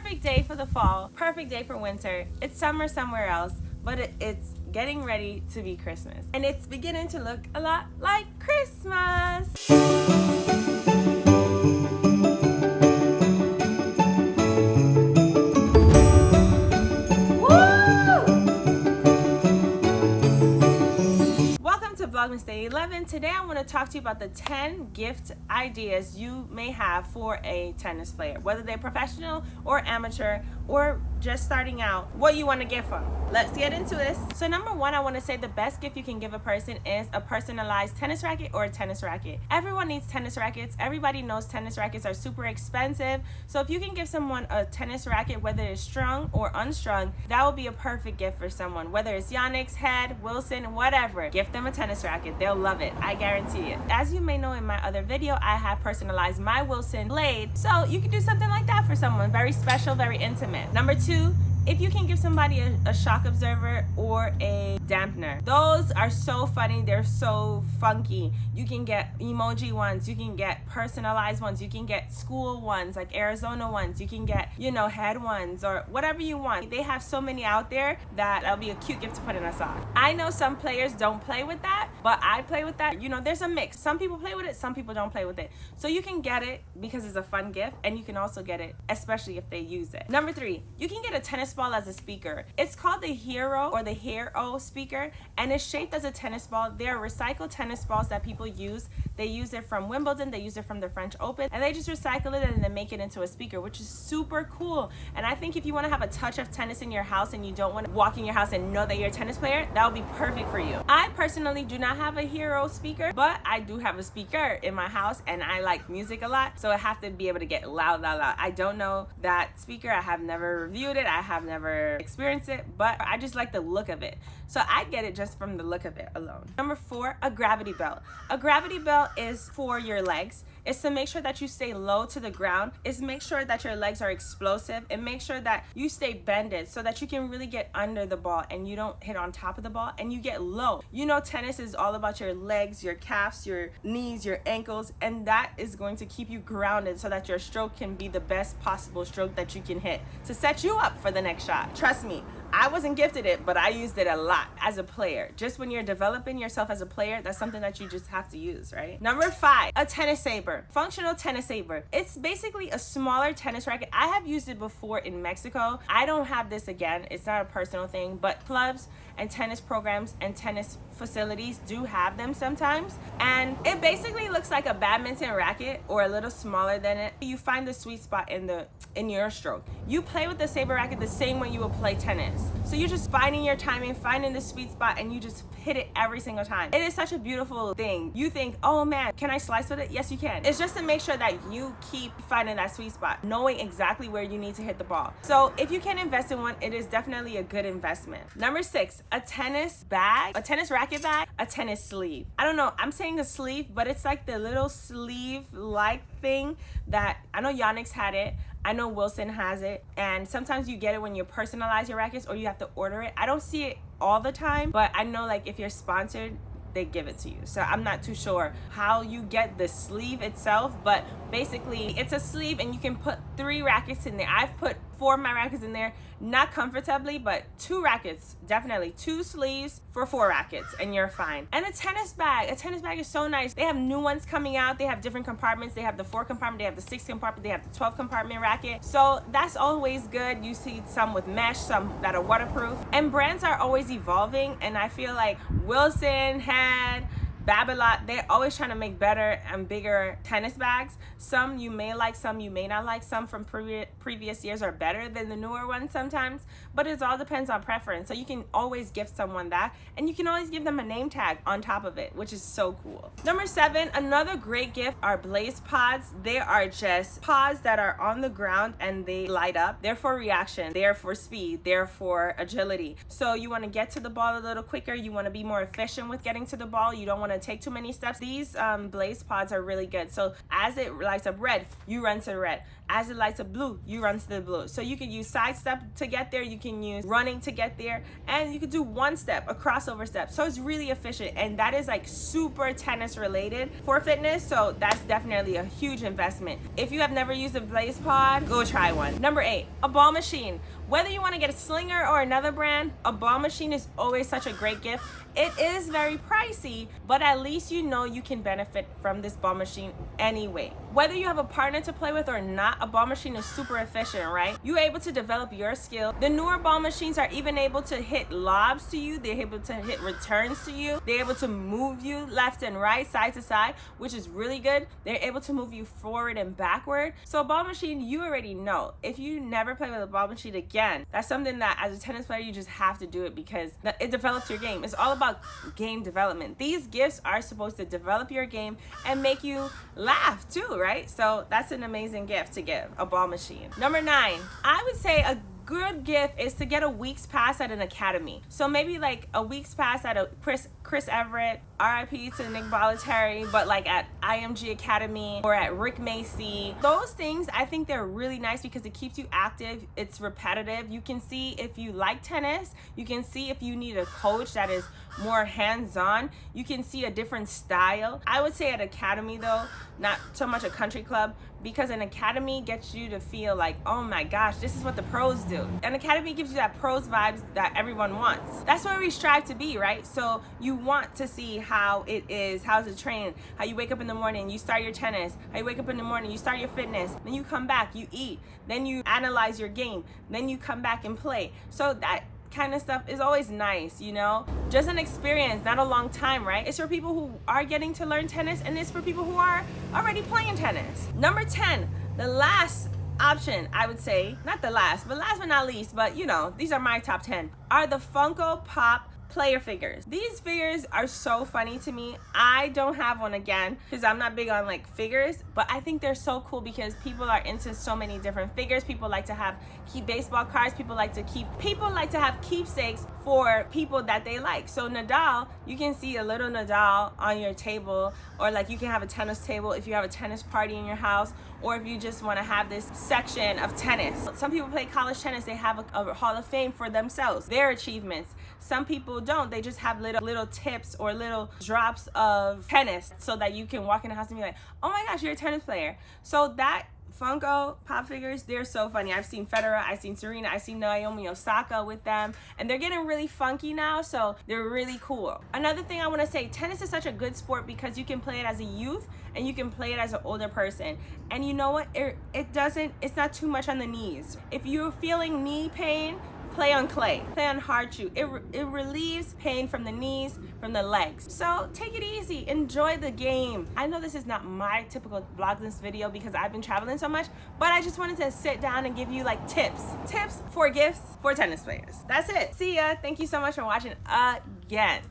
Perfect day for the fall, perfect day for winter. It's summer somewhere else, but it's getting ready to be Christmas. And it's beginning to look a lot like Christmas. Vlogmas Day 11. Today I want to talk to you about the 10 gift ideas you may have for a tennis player, whether they're professional or amateur or just starting out, what you want to give them. Let's get into this. So number one, I want to say the best gift you can give a person is a personalized tennis racket or a tennis racket. Everyone needs tennis rackets. Everybody knows tennis rackets are super expensive. So if you can give someone a tennis racket, whether it's strung or unstrung, that will be a perfect gift for someone. Whether it's Yannick's, Head, Wilson, whatever, gift them a tennis racket. They'll love it. I guarantee it. As you may know, in my other video, I have personalized my Wilson blade. So you can do something like that for someone. Very special, very intimate. Number two, if you can give somebody a shock absorber or a dampener, those are so funny. They're so funky. You can get emoji ones, you can get personalized ones, you can get school ones like Arizona ones, you can get, head ones or whatever you want. They have so many out there that that'll be a cute gift to put in a sock. I know some players don't play with that, but I play with that. There's a mix. Some people play with it, some people don't play with it. So you can get it because it's a fun gift, and you can also get it especially if they use it. Number three, you can get a tennis ball as a speaker. It's called the Hero or the Hero speaker, and it's shaped as a tennis ball. They're recycled tennis balls that people use. They use it from Wimbledon, they use it from the French Open, and they just recycle it and then make it into a speaker, which is super cool. And I think if you want to have a touch of tennis in your house and you don't want to walk in your house and know that you're a tennis player, that would be perfect for you. I personally do not have a Hero speaker, but I do have a speaker in my house, and I like music a lot, so I have to be able to get loud. I don't know that speaker. I have never reviewed it. I have never experienced it, but I just like the look of it. So I get it just from the look of it alone. Number four, a gravity belt. A gravity belt is for your legs. It's to make sure that you stay low to the ground. It's make sure that your legs are explosive, and make sure that you stay bended so that you can really get under the ball and you don't hit on top of the ball and you get low. Tennis is all about your legs, your calves, your knees, your ankles, and that is going to keep you grounded so that your stroke can be the best possible stroke that you can hit to set you up for the next shot. Trust me, I wasn't gifted it, but I used it a lot as a player. Just when you're developing yourself as a player, that's something that you just have to use, right? Number five, a tennis saber. Functional tennis saber. It's basically a smaller tennis racket. I have used it before in Mexico. I don't have this again. It's not a personal thing, but clubs and tennis programs and tennis facilities do have them sometimes. And it basically looks like a badminton racket or a little smaller than it. You find the sweet spot in your stroke. You play with the saber racket the same way you would play tennis. So you're just finding your timing, finding the sweet spot, and you just hit it every single time. It is such a beautiful thing. You think, oh man, can I slice with it? Yes, you can. It's just to make sure that you keep finding that sweet spot, knowing exactly where you need to hit the ball. So if you can invest in one, it is definitely a good investment. Number six, a tennis bag, a tennis racket bag, a tennis sleeve. I don't know, I'm saying a sleeve, but it's like the little sleeve-like thing that I know Yannick's had it. I know Wilson has it, and sometimes you get it when you personalize your rackets or you have to order it. I don't see it all the time, but I know like if you're sponsored, they give it to you. So I'm not too sure how you get the sleeve itself, but basically it's a sleeve and you can put 3 rackets in there. I've put 4 of my rackets in there, not comfortably, but 2 rackets, definitely 2 sleeves for 4 rackets, and you're fine. And a tennis bag is so nice. They have new ones coming out. They have different compartments. They have the 4 compartment, they have the 6 compartment, they have the 12 compartment racket. So that's always good. You see some with mesh, some that are waterproof, and brands are always evolving, and I feel like Wilson, Head, Babylon, they're always trying to make better and bigger tennis bags. Some you may like, some you may not like. Some from previous years are better than the newer ones sometimes, but it all depends on preference. So you can always gift someone that, and you can always give them a name tag on top of it, which is so cool. Number 7, another great gift are blaze pods. They are just pods that are on the ground and they light up. They're for reaction, they're for speed, they're for agility. So you want to get to the ball a little quicker, you want to be more efficient with getting to the ball, you don't want to to take too many steps, these blaze pods are really good. So as it lights up red, you run to the red. As it lights up blue, you run to the blue. So you can use side step to get there, you can use running to get there, and you can do one step, a crossover step. So it's really efficient, and that is like super tennis related for fitness. So that's definitely a huge investment. If you have never used a blaze pod, go try one. Number 8, a ball machine. Whether you want to get a Slinger or another brand, a ball machine is always such a great gift. It is very pricey, but at least you know you can benefit from this ball machine anyway. Whether you have a partner to play with or not, a ball machine is super efficient, right? You're able to develop your skill. The newer ball machines are even able to hit lobs to you. They're able to hit returns to you. They're able to move you left and right, side to side, which is really good. They're able to move you forward and backward. So a ball machine, you already know. If you never play with a ball machine again, that's something that as a tennis player, you just have to do it because it develops your game. It's all about game development. These gifts are supposed to develop your game and make you laugh too, right? So that's an amazing gift to give, a ball machine. Number 9, I would say a good gift is to get a week's pass at an academy. So maybe like a week's pass at a Chris Everett, RIP to Nick Bollettieri, but like at IMG Academy or at Rick Macy. Those things, I think they're really nice because it keeps you active. It's repetitive. You can see if you like tennis. You can see if you need a coach that is more hands-on. You can see a different style. I would say at academy though, not so much a country club, because an academy gets you to feel like, oh my gosh, this is what the pros do. An academy gives you that pros vibes that everyone wants. That's where we strive to be, right? So you want to see how it is, how's it trained, how you wake up in the morning, you start your tennis, how you wake up in the morning, you start your fitness, then you come back, you eat, then you analyze your game, then you come back and play. So that kind of stuff is always nice, you know? Just an experience, not a long time, right? It's for people who are getting to learn tennis, and it's for people who are already playing tennis. Number 10, the last option, I would say, not the last, but last but not least, but you know, these are my top 10, are the Funko Pop player figures. These figures are so funny to me. I don't have one again because I'm not big on like figures, but I think they're so cool because people are into so many different figures. People like to have baseball cards. People like to have keepsakes for people that they like. So Nadal, you can see a little Nadal on your table, or like you can have a tennis table if you have a tennis party in your house, or if you just want to have this section of tennis. Some people play college tennis, they have a Hall of Fame for themselves, their achievements. Some people don't, they just have little tips or little drops of tennis so that you can walk in the house and be like, oh my gosh, you're a tennis player. So that Funko Pop figures, they're so funny. I've seen Federer, I've seen Serena, I've seen Naomi Osaka with them, and they're getting really funky now, so they're really cool. Another thing I want to say, tennis is such a good sport because you can play it as a youth and you can play it as an older person. And you know what? It's not too much on the knees. If you're feeling knee pain, play on clay, play on hard shoe. It relieves pain from the knees, from the legs. So take it easy, enjoy the game. I know this is not my typical vlogmas video because I've been traveling so much, but I just wanted to sit down and give you like tips for gifts for tennis players. That's it. See ya. Thank you so much for watching again.